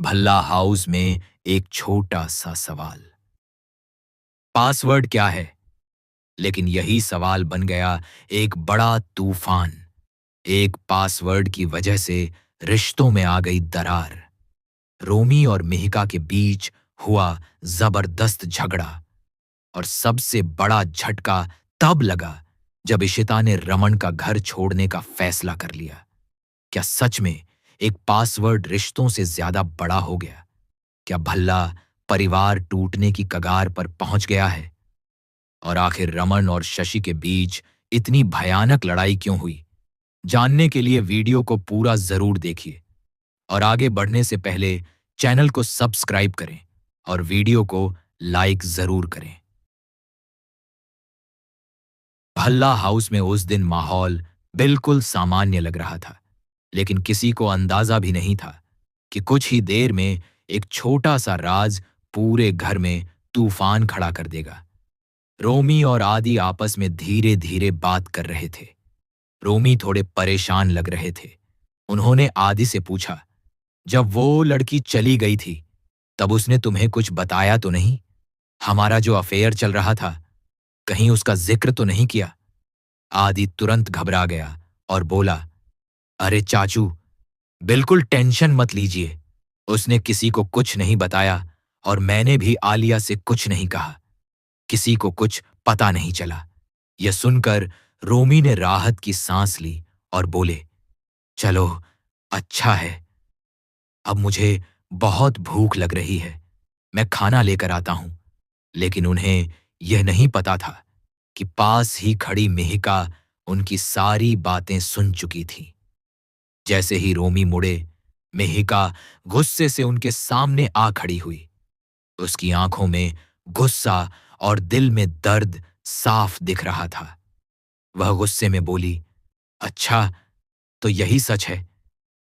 Bhalla house में एक छोटा सा सवाल। पासवर्ड क्या है? लेकिन यही सवाल बन गया एक बड़ा तूफान। एक पासवर्ड की वजह से रिश्तों में आ गई दरार। रोमी और मिहिका के बीच हुआ जबरदस्त झगड़ा। और सबसे बड़ा झटका तब लगा जब इशिता ने रमन का घर छोड़ने का फैसला कर लिया। क्या सच में एक पासवर्ड रिश्तों से ज्यादा बड़ा हो गया? क्या भल्ला परिवार टूटने की कगार पर पहुंच गया है? और आखिर रमन और शशि के बीच इतनी भयानक लड़ाई क्यों हुई? जानने के लिए वीडियो को पूरा जरूर देखिए। और आगे बढ़ने से पहले चैनल को सब्सक्राइब करें और वीडियो को लाइक जरूर करें। भल्ला हाउस में उस दिन माहौल बिल्कुल सामान्य लग रहा था, लेकिन किसी को अंदाजा भी नहीं था कि कुछ ही देर में एक छोटा सा राज पूरे घर में तूफान खड़ा कर देगा। रोमी और आदि आपस में धीरे धीरे बात कर रहे थे। रोमी थोड़े परेशान लग रहे थे। उन्होंने आदि से पूछा, जब वो लड़की चली गई थी तब उसने तुम्हें कुछ बताया तो नहीं? हमारा जो अफेयर चल रहा था, कहीं उसका जिक्र तो नहीं किया? आदि तुरंत घबरा गया और बोला, अरे चाचू, बिल्कुल टेंशन मत लीजिए। उसने किसी को कुछ नहीं बताया और मैंने भी आलिया से कुछ नहीं कहा। किसी को कुछ पता नहीं चला। यह सुनकर रोमी ने राहत की सांस ली और बोले, चलो अच्छा है। अब मुझे बहुत भूख लग रही है, मैं खाना लेकर आता हूं। लेकिन उन्हें यह नहीं पता था कि पास ही खड़ी मिहिका उनकी सारी बातें सुन चुकी थी। जैसे ही रोमी मुड़े, मिहिका गुस्से से उनके सामने आ खड़ी हुई। उसकी आंखों में गुस्सा और दिल में दर्द साफ दिख रहा था। वह गुस्से में बोली, अच्छा, तो यही सच है?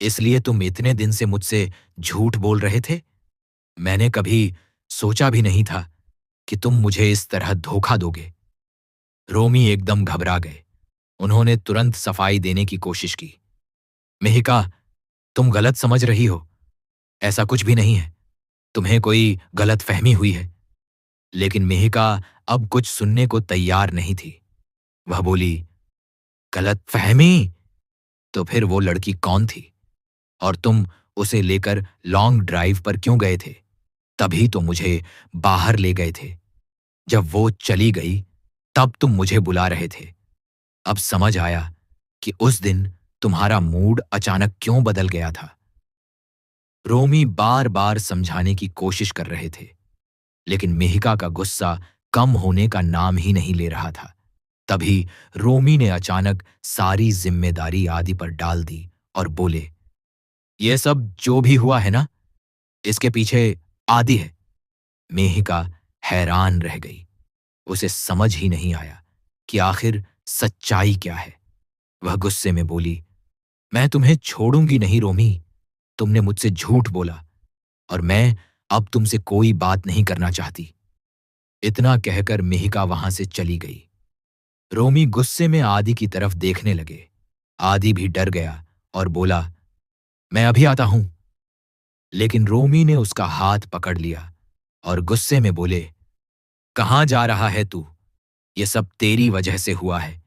इसलिए तुम इतने दिन से मुझसे झूठ बोल रहे थे? मैंने कभी सोचा भी नहीं था कि तुम मुझे इस तरह धोखा दोगे। रोमी एकदम घबरा गए। उन्होंने तुरंत सफाई देने की कोशिश की। मिहिका, तुम गलत समझ रही हो। ऐसा कुछ भी नहीं है। तुम्हें कोई गलत फहमी हुई है। लेकिन मिहिका अब कुछ सुनने को तैयार नहीं थी। वह बोली, गलत फहमी? तो फिर वो लड़की कौन थी? और तुम उसे लेकर लॉन्ग ड्राइव पर क्यों गए थे? तभी तो मुझे बाहर ले गए थे। जब वो चली गई तब तुम मुझे बुला रहे थे। अब समझ आया कि उस दिन तुम्हारा मूड अचानक क्यों बदल गया था। रोमी बार बार समझाने की कोशिश कर रहे थे, लेकिन मिहिका का गुस्सा कम होने का नाम ही नहीं ले रहा था। तभी रोमी ने अचानक सारी जिम्मेदारी आदि पर डाल दी और बोले, ये सब जो भी हुआ है ना, इसके पीछे आदि है। मेहिका हैरान रह गई। उसे समझ ही नहीं आया कि आखिर सच्चाई क्या है। वह गुस्से में बोली, मैं तुम्हें छोड़ूंगी नहीं रोमी। तुमने मुझसे झूठ बोला और मैं अब तुमसे कोई बात नहीं करना चाहती। इतना कहकर मिहिका वहां से चली गई। रोमी गुस्से में आदि की तरफ देखने लगे। आदि भी डर गया और बोला, मैं अभी आता हूं। लेकिन रोमी ने उसका हाथ पकड़ लिया और गुस्से में बोले, कहां जा रहा है तू? ये सब तेरी वजह से हुआ है।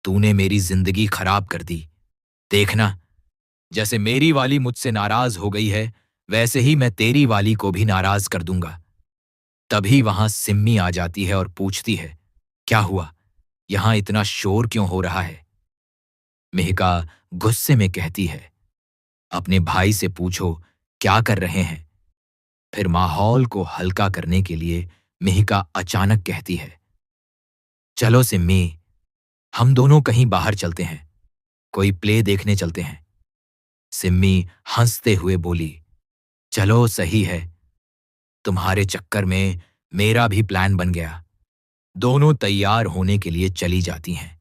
तूने मेरी जिंदगी खराब कर दी। देखना, जैसे मेरी वाली मुझसे नाराज हो गई है, वैसे ही मैं तेरी वाली को भी नाराज कर दूंगा। तभी वहां सिम्मी आ जाती है और पूछती है, क्या हुआ? यहां इतना शोर क्यों हो रहा है? मिहिका गुस्से में कहती है, अपने भाई से पूछो क्या कर रहे हैं। फिर माहौल को हल्का करने के लिए मिहिका अचानक कहती है, चलो सिम्मी, हम दोनों कहीं बाहर चलते हैं। कोई प्ले देखने चलते हैं। सिम्मी हंसते हुए बोली, चलो सही है। तुम्हारे चक्कर में मेरा भी प्लान बन गया। दोनों तैयार होने के लिए चली जाती हैं।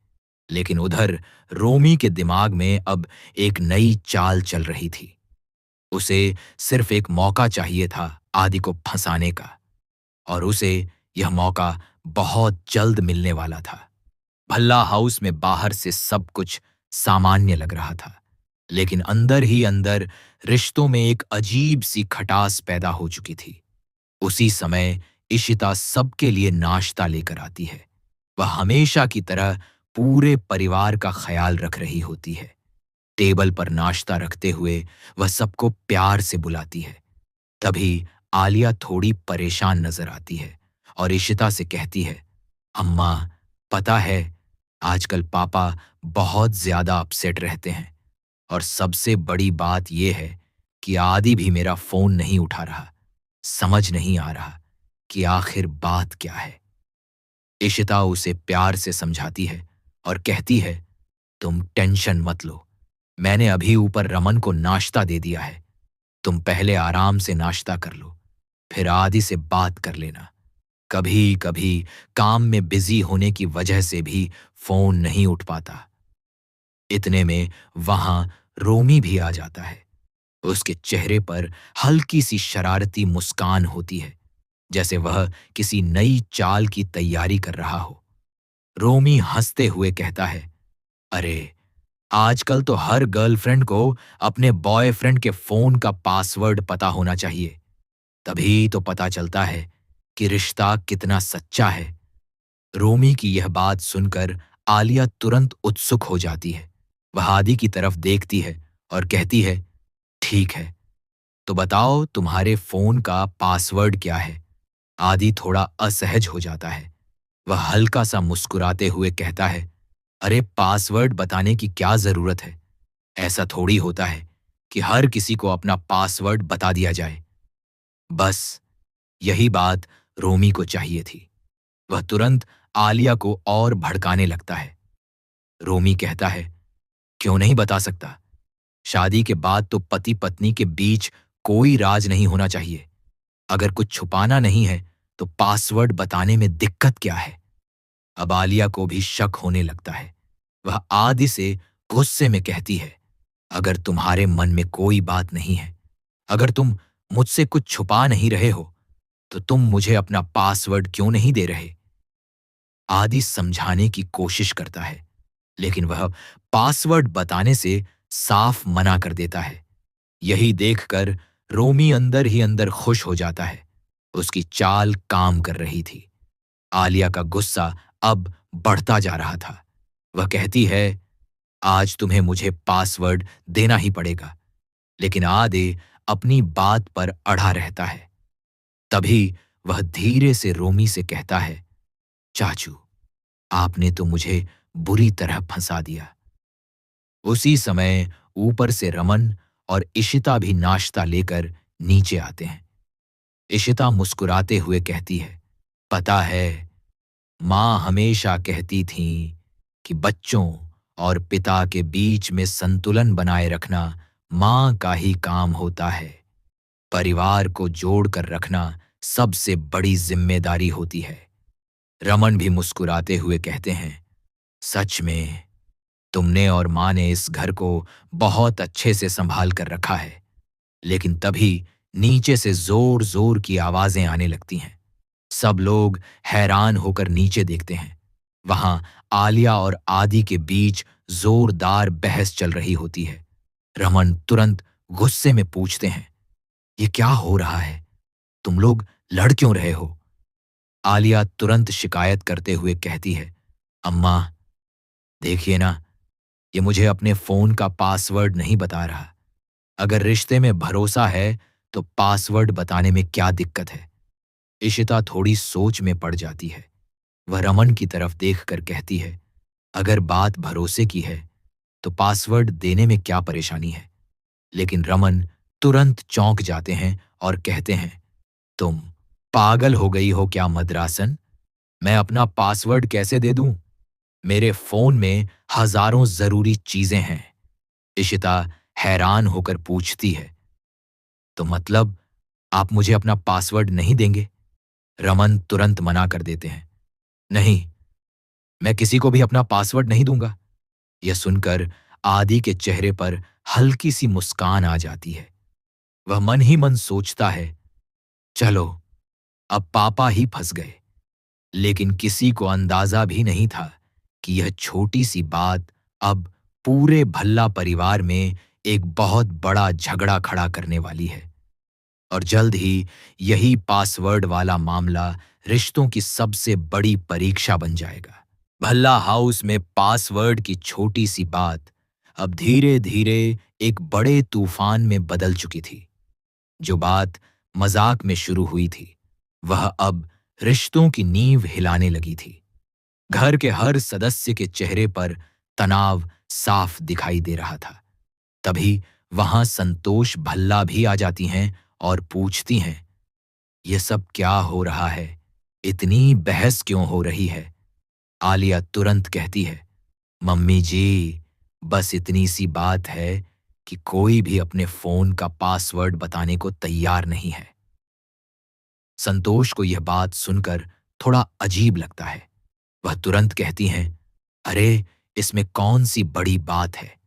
लेकिन उधर रोमी के दिमाग में अब एक नई चाल चल रही थी। उसे सिर्फ एक मौका चाहिए था आदि को फंसाने का, और उसे यह मौका बहुत जल्द मिलने वाला था। भल्ला हाउस में बाहर से सब कुछ सामान्य लग रहा था, लेकिन अंदर ही अंदर रिश्तों में एक अजीब सी खटास पैदा हो चुकी थी। उसी समय इशिता सबके लिए नाश्ता लेकर आती है। वह हमेशा की तरह पूरे परिवार का ख्याल रख रही होती है। टेबल पर नाश्ता रखते हुए वह सबको प्यार से बुलाती है। तभी आलिया थोड़ी परेशान नजर आती है और इशिता से कहती है, अम्मा, पता है, आजकल पापा बहुत ज्यादा अपसेट रहते हैं और सबसे बड़ी बात यह है कि आदि भी मेरा फोन नहीं उठा रहा। समझ नहीं आ रहा कि आखिर बात क्या है। इशिता उसे प्यार से समझाती है और कहती है, तुम टेंशन मत लो, मैंने अभी ऊपर रमन को नाश्ता दे दिया है। तुम पहले आराम से नाश्ता कर लो, फिर आदि से बात कर लेना। कभी कभी काम में बिजी होने की वजह से भी फोन नहीं उठ पाता। इतने में वहां रोमी भी आ जाता है। उसके चेहरे पर हल्की सी शरारती मुस्कान होती है, जैसे वह किसी नई चाल की तैयारी कर रहा हो। रोमी हंसते हुए कहता है, अरे, आजकल तो हर गर्लफ्रेंड को अपने बॉयफ्रेंड के फोन का पासवर्ड पता होना चाहिए। तभी तो पता चलता है कि रिश्ता कितना सच्चा है। रोमी की यह बात सुनकर आलिया तुरंत उत्सुक हो जाती है। वह आदि की तरफ देखती है और कहती है, ठीक है, तो बताओ तुम्हारे फोन का पासवर्ड क्या है। आदि थोड़ा असहज हो जाता है। वह हल्का सा मुस्कुराते हुए कहता है, अरे, पासवर्ड बताने की क्या जरूरत है। ऐसा थोड़ी होता है कि हर किसी को अपना पासवर्ड बता दिया जाए। बस यही बात रोमी को चाहिए थी। वह तुरंत आलिया को और भड़काने लगता है। रोमी कहता है, क्यों नहीं बता सकता। शादी के बाद तो पति पत्नी के बीच कोई राज नहीं होना चाहिए। अगर कुछ छुपाना नहीं है तो पासवर्ड बताने में दिक्कत क्या है। अब आलिया को भी शक होने लगता है। वह आदि से गुस्से में कहती है, अगर तुम्हारे मन में कोई बात नहीं है, अगर तुम मुझसे कुछ छुपा नहीं रहे हो, तो तुम मुझे अपना पासवर्ड क्यों नहीं दे रहे। आदि समझाने की कोशिश करता है, लेकिन वह पासवर्ड बताने से साफ मना कर देता है। यही देखकर रोमी अंदर ही अंदर खुश हो जाता है। उसकी चाल काम कर रही थी। आलिया का गुस्सा अब बढ़ता जा रहा था। वह कहती है, आज तुम्हें मुझे पासवर्ड देना ही पड़ेगा। लेकिन आदि अपनी बात पर अड़ा रहता है। तभी वह धीरे से रोमी से कहता है, चाचू, आपने तो मुझे बुरी तरह फंसा दिया। उसी समय ऊपर से रमन और इशिता भी नाश्ता लेकर नीचे आते हैं। इशिता मुस्कुराते हुए कहती है, पता है, माँ हमेशा कहती थी कि बच्चों और पिता के बीच में संतुलन बनाए रखना माँ का ही काम होता है। परिवार को जोड़कर रखना सबसे बड़ी जिम्मेदारी होती है। रमन भी मुस्कुराते हुए कहते हैं, सच में तुमने और माँ ने इस घर को बहुत अच्छे से संभाल कर रखा है। लेकिन तभी नीचे से जोर जोर की आवाजें आने लगती हैं। सब लोग हैरान होकर नीचे देखते हैं। वहां आलिया और आदि के बीच जोरदार बहस चल रही होती है। रमन तुरंत गुस्से में पूछते हैं, ये क्या हो रहा है। तुम लोग लड़ क्यों रहे हो। आलिया तुरंत शिकायत करते हुए कहती है, अम्मा, देखिए ना, ये मुझे अपने फोन का पासवर्ड नहीं बता रहा। अगर रिश्ते में भरोसा है तो पासवर्ड बताने में क्या दिक्कत है। इशिता थोड़ी सोच में पड़ जाती है। वह रमन की तरफ देखकर कहती है, अगर बात भरोसे की है तो पासवर्ड देने में क्या परेशानी है। लेकिन रमन तुरंत चौंक जाते हैं और कहते हैं, तुम पागल हो गई हो क्या मद्रासन। मैं अपना पासवर्ड कैसे दे दूं। मेरे फोन में हजारों जरूरी चीजें हैं। इशिता हैरान होकर पूछती है, तो मतलब आप मुझे अपना पासवर्ड नहीं देंगे। रमन तुरंत मना कर देते हैं, नहीं, मैं किसी को भी अपना पासवर्ड नहीं दूंगा। यह सुनकर आदि के चेहरे पर हल्की सी मुस्कान आ जाती है। वह मन ही मन सोचता है, चलो, अब पापा ही फंस गए। लेकिन किसी को अंदाजा भी नहीं था कि यह छोटी सी बात अब पूरे भल्ला परिवार में एक बहुत बड़ा झगड़ा खड़ा करने वाली है और जल्द ही यही पासवर्ड वाला मामला रिश्तों की सबसे बड़ी परीक्षा बन जाएगा। भल्ला हाउस में पासवर्ड की छोटी सी बात अब धीरे धीरे एक बड़े तूफान में बदल चुकी थी। जो बात मजाक में शुरू हुई थी वह अब रिश्तों की नींव हिलाने लगी थी। घर के हर सदस्य के चेहरे पर तनाव साफ दिखाई दे रहा था। तभी वहां संतोष भल्ला भी आ जाती हैं और पूछती हैं, ये सब क्या हो रहा है? इतनी बहस क्यों हो रही है? आलिया तुरंत कहती है, मम्मी जी, बस इतनी सी बात है कि कोई भी अपने फोन का पासवर्ड बताने को तैयार नहीं है। संतोष को यह बात सुनकर थोड़ा अजीब लगता है। वह तुरंत कहती हैं, अरे इसमें कौन सी बड़ी बात है?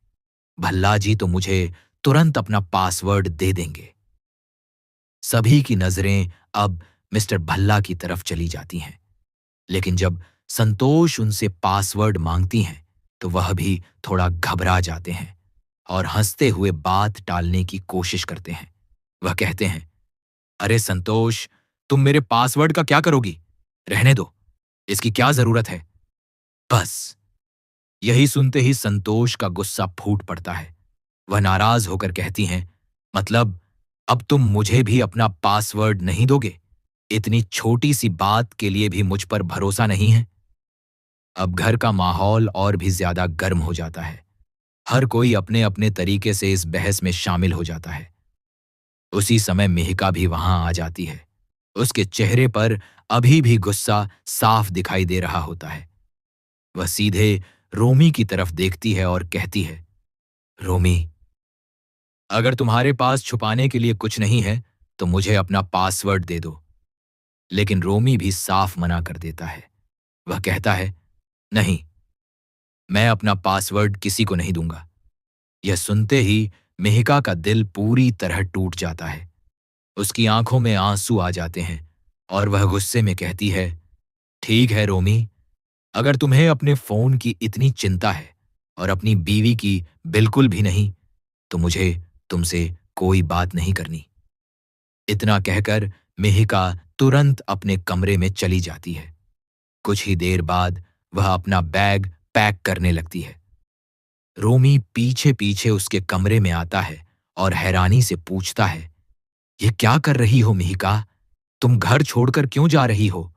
भल्ला जी तो मुझे तुरंत अपना पासवर्ड दे देंगे। सभी की नजरें अब मिस्टर भल्ला की तरफ चली जाती हैं, लेकिन जब संतोष उनसे पासवर्ड मांगती हैं तो वह भी थोड़ा घबरा जाते हैं और हंसते हुए बात टालने की कोशिश करते हैं। वह कहते हैं, अरे संतोष, तुम मेरे पासवर्ड का क्या करोगी? रहने दो, इसकी क्या जरूरत है? बस यही सुनते ही संतोष का गुस्सा फूट पड़ता है। वह नाराज होकर कहती हैं, मतलब अब तुम मुझे भी अपना पासवर्ड नहीं दोगे? इतनी छोटी सी बात के लिए भी मुझ पर भरोसा नहीं है? अब घर का माहौल और भी ज्यादा गर्म हो जाता है। हर कोई अपने अपने तरीके से इस बहस में शामिल हो जाता है। उसी समय मिहिका भी वहां आ जाती है। उसके चेहरे पर अभी भी गुस्सा साफ दिखाई दे रहा होता है। वह सीधे रोमी की तरफ देखती है और कहती है, रोमी, अगर तुम्हारे पास छुपाने के लिए कुछ नहीं है तो मुझे अपना पासवर्ड दे दो। लेकिन रोमी भी साफ मना कर देता है। वह कहता है, नहीं, मैं अपना पासवर्ड किसी को नहीं दूंगा। यह सुनते ही मिहिका का दिल पूरी तरह टूट जाता है। उसकी आंखों में आंसू आ जाते हैं और वह गुस्से में कहती है, ठीक है रोमी, अगर तुम्हें अपने फोन की इतनी चिंता है और अपनी बीवी की बिल्कुल भी नहीं, तो मुझे तुमसे कोई बात नहीं करनी। इतना कहकर मिहिका तुरंत अपने कमरे में चली जाती है। कुछ ही देर बाद वह अपना बैग पैक करने लगती है। रोमी पीछे पीछे उसके कमरे में आता है और हैरानी से पूछता है, ये क्या कर रही हो मिहिका? तुम घर छोड़कर क्यों जा रही हो?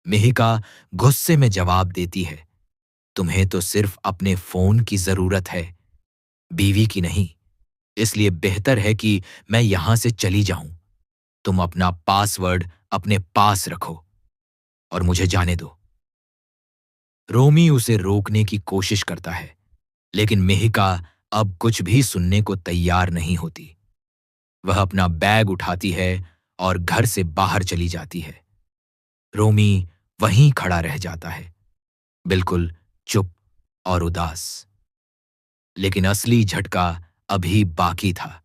मिहिका गुस्से में जवाब देती है, तुम्हें तो सिर्फ अपने फोन की जरूरत है, बीवी की नहीं। इसलिए बेहतर है कि मैं यहां से चली जाऊं। तुम अपना पासवर्ड अपने पास रखो और मुझे जाने दो। रोमी उसे रोकने की कोशिश करता है, लेकिन मिहिका अब कुछ भी सुनने को तैयार नहीं होती। वह अपना बैग उठाती है और घर से बाहर चली जाती है। रोमी वहीं खड़ा रह जाता है, बिल्कुल चुप और उदास। लेकिन असली झटका अभी बाकी था।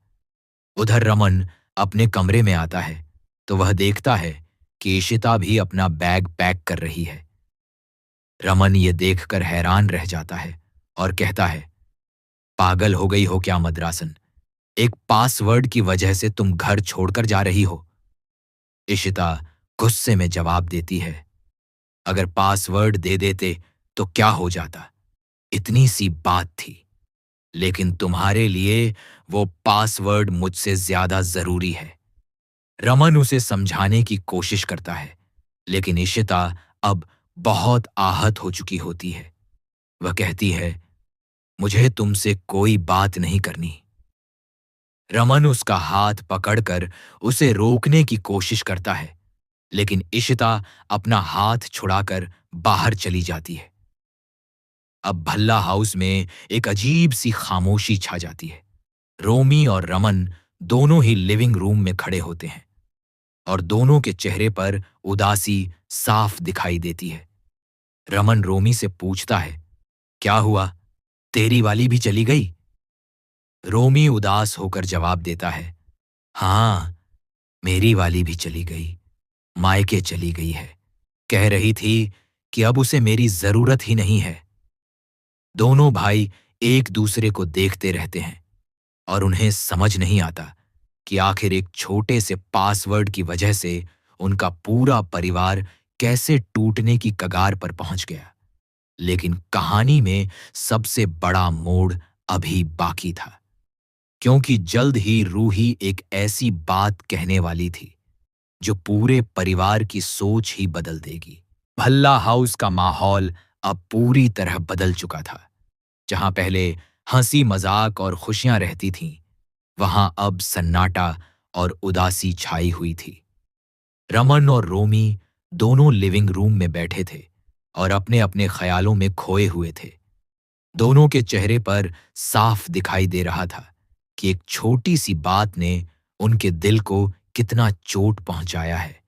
उधर रमन अपने कमरे में आता है तो वह देखता है कि इशिता भी अपना बैग पैक कर रही है। रमन ये देखकर हैरान रह जाता है और कहता है, पागल हो गई हो क्या मद्रासन? एक पासवर्ड की वजह से तुम घर छोड़कर जा रही हो? इशिता गुस्से में जवाब देती है, अगर पासवर्ड दे देते तो क्या हो जाता? इतनी सी बात थी। लेकिन तुम्हारे लिए वो पासवर्ड मुझसे ज्यादा जरूरी है। रमन उसे समझाने की कोशिश करता है, लेकिन इशिता अब बहुत आहत हो चुकी होती है। वह कहती है, मुझे तुमसे कोई बात नहीं करनी। रमन उसका हाथ पकड़कर उसे रोकने की कोशिश करता है, लेकिन इशिता अपना हाथ छुड़ाकर बाहर चली जाती है। अब भल्ला हाउस में एक अजीब सी खामोशी छा जाती है। रोमी और रमन दोनों ही लिविंग रूम में खड़े होते हैं और दोनों के चेहरे पर उदासी साफ दिखाई देती है। रमन रोमी से पूछता है, क्या हुआ? तेरी वाली भी चली गई? रोमी उदास होकर जवाब देता है, हाँ, मेरी वाली भी चली गई, मायके चली गई है। कह रही थी कि अब उसे मेरी जरूरत ही नहीं है। दोनों भाई एक दूसरे को देखते रहते हैं। और उन्हें समझ नहीं आता कि आखिर एक छोटे से पासवर्ड की वजह से उनका पूरा परिवार कैसे टूटने की कगार पर पहुंच गया। लेकिन कहानी में सबसे बड़ा मोड़ अभी बाकी था, क्योंकि जल्द ही रूही एक ऐसी बात कहने वाली थी जो पूरे परिवार की सोच ही बदल देगी। भल्ला हाउस का माहौल अब पूरी तरह बदल चुका था। जहां पहले हंसी मजाक और खुशियां रहती थीं, वहां अब सन्नाटा और उदासी छाई हुई थी। रमन और रोमी दोनों लिविंग रूम में बैठे थे और अपने अपने ख्यालों में खोए हुए थे। दोनों के चेहरे पर साफ दिखाई दे रहा था कि एक छोटी सी बात ने उनके दिल को कितना चोट पहुंचाया है।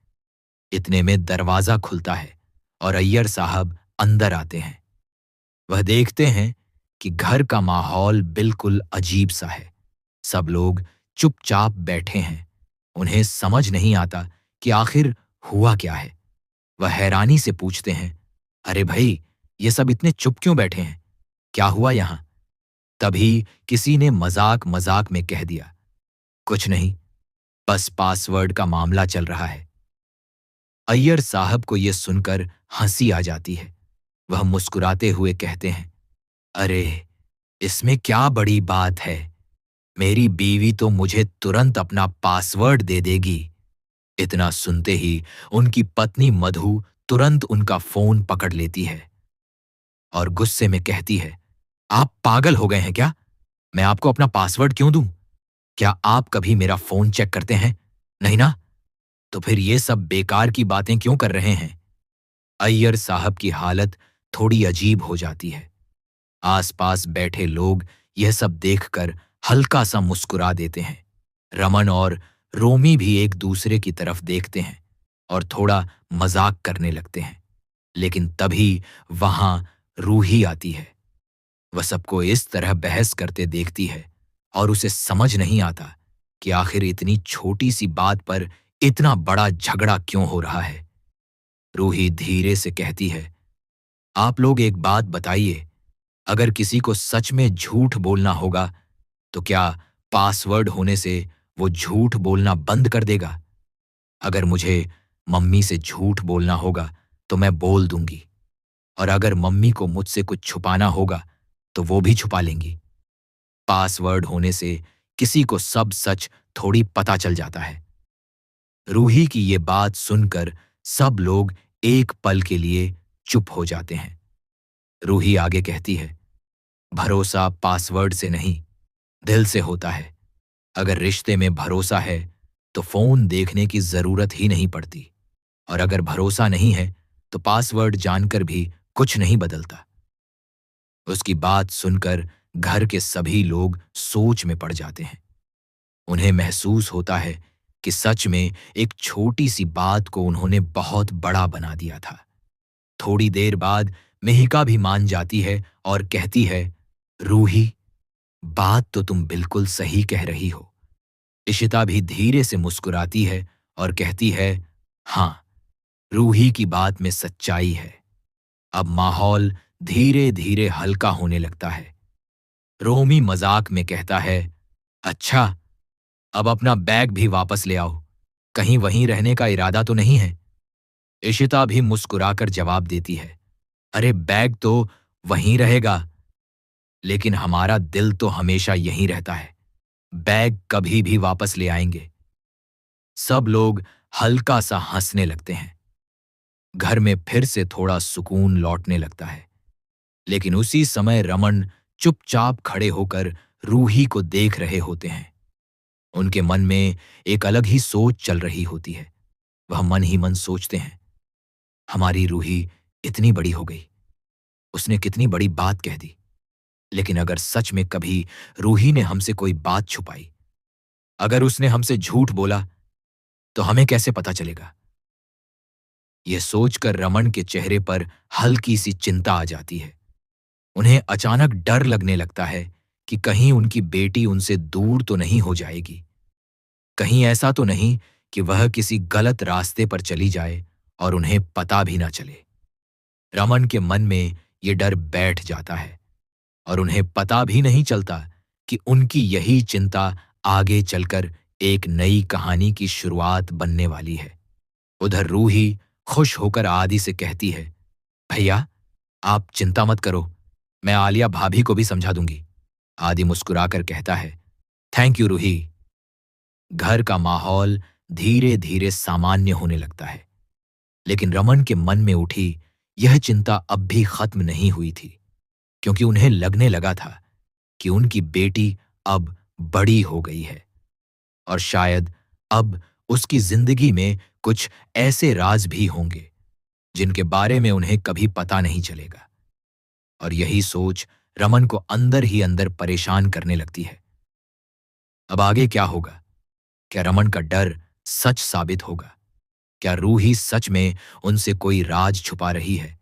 इतने में दरवाजा खुलता है और अय्यर साहब अंदर आते हैं। वह देखते हैं कि घर का माहौल बिल्कुल अजीब सा है। सब लोग चुपचाप बैठे हैं। उन्हें समझ नहीं आता कि आखिर हुआ क्या है। वह हैरानी से पूछते हैं, अरे भाई, ये सब इतने चुप क्यों बैठे हैं? क्या हुआ यहां? तभी किसी ने मजाक मजाक में कह दिया, कुछ नहीं, बस पासवर्ड का मामला चल रहा है। अय्यर साहब को यह सुनकर हंसी आ जाती है। वह मुस्कुराते हुए कहते हैं, अरे, इसमें क्या बड़ी बात है? मेरी बीवी तो मुझे तुरंत अपना पासवर्ड दे देगी। इतना सुनते ही उनकी पत्नी मधु तुरंत उनका फोन पकड़ लेती है और गुस्से में कहती है, आप पागल हो गए हैं क्या? मैं आपको अपना पासवर्ड क्यों दूं? क्या आप कभी मेरा फोन चेक करते हैं? नहीं ना? तो फिर ये सब बेकार की बातें क्यों कर रहे हैं? अय्यर साहब की हालत थोड़ी अजीब हो जाती है। आसपास बैठे लोग यह सब देखकर हल्का सा मुस्कुरा देते हैं। रमन और रोमी भी एक दूसरे की तरफ देखते हैं और थोड़ा मजाक करने लगते हैं। लेकिन तभी वहां रूही आती है। वह सबको इस तरह बहस करते देखती है और उसे समझ नहीं आता कि आखिर इतनी छोटी सी बात पर इतना बड़ा झगड़ा क्यों हो रहा है। रूही धीरे से कहती है, आप लोग एक बात बताइए, अगर किसी को सच में झूठ बोलना होगा तो क्या पासवर्ड होने से वो झूठ बोलना बंद कर देगा? अगर मुझे मम्मी से झूठ बोलना होगा तो मैं बोल दूंगी, और अगर मम्मी को मुझसे कुछ छुपाना होगा तो वो भी छुपा लेंगी। पासवर्ड होने से किसी को सब सच थोड़ी पता चल जाता है। रूही की ये बात सुनकर सब लोग एक पल के लिए चुप हो जाते हैं। रूही आगे कहती है, भरोसा पासवर्ड से नहीं, दिल से होता है। अगर रिश्ते में भरोसा है तो फोन देखने की जरूरत ही नहीं पड़ती, और अगर भरोसा नहीं है तो पासवर्ड जानकर भी कुछ नहीं बदलता। उसकी बात सुनकर घर के सभी लोग सोच में पड़ जाते हैं। उन्हें महसूस होता है कि सच में एक छोटी सी बात को उन्होंने बहुत बड़ा बना दिया था। थोड़ी देर बाद मेहिका भी मान जाती है और कहती है, रूही, बात तो तुम बिल्कुल सही कह रही हो। इशिता भी धीरे से मुस्कुराती है और कहती है, हाँ, रूही की बात में सच्चाई है। अब माहौल धीरे धीरे हल्का होने लगता है। रोमी मजाक में कहता है, अच्छा, अब अपना बैग भी वापस ले आओ, कहीं वहीं रहने का इरादा तो नहीं है? इशिता भी मुस्कुराकर जवाब देती है, अरे, बैग तो वहीं रहेगा, लेकिन हमारा दिल तो हमेशा यहीं रहता है। बैग कभी भी वापस ले आएंगे। सब लोग हल्का सा हंसने लगते हैं। घर में फिर से थोड़ा सुकून लौटने लगता है। लेकिन उसी समय रमन चुपचाप खड़े होकर रूही को देख रहे होते हैं। उनके मन में एक अलग ही सोच चल रही होती है। वह मन ही मन सोचते हैं, हमारी रूही इतनी बड़ी हो गई, उसने कितनी बड़ी बात कह दी। लेकिन अगर सच में कभी रूही ने हमसे कोई बात छुपाई, अगर उसने हमसे झूठ बोला, तो हमें कैसे पता चलेगा? यह सोचकर रमन के चेहरे पर हल्की सी चिंता आ जाती है। उन्हें अचानक डर लगने लगता है कि कहीं उनकी बेटी उनसे दूर तो नहीं हो जाएगी। कहीं ऐसा तो नहीं कि वह किसी गलत रास्ते पर चली जाए और उन्हें पता भी ना चले। रमन के मन में ये डर बैठ जाता है और उन्हें पता भी नहीं चलता कि उनकी यही चिंता आगे चलकर एक नई कहानी की शुरुआत बनने वाली है। उधर रूही खुश होकर आदि से कहती है, भैया, आप चिंता मत करो, मैं आलिया भाभी को भी समझा दूंगी। आदि मुस्कुराकर कहता है, थैंक यू रूही। घर का माहौल धीरे धीरे सामान्य होने लगता है, लेकिन रमन के मन में उठी यह चिंता अब भी खत्म नहीं हुई थी, क्योंकि उन्हें लगने लगा था कि उनकी बेटी अब बड़ी हो गई है और शायद अब उसकी जिंदगी में कुछ ऐसे राज भी होंगे जिनके बारे में उन्हें कभी पता नहीं चलेगा। और यही सोच रमन को अंदर ही अंदर परेशान करने लगती है। अब आगे क्या होगा? क्या रमन का डर सच साबित होगा? क्या रूही सच में उनसे कोई राज छुपा रही है?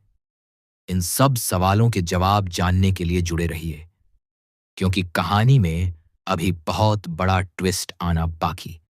इन सब सवालों के जवाब जानने के लिए जुड़े रहिए, क्योंकि कहानी में अभी बहुत बड़ा ट्विस्ट आना बाकी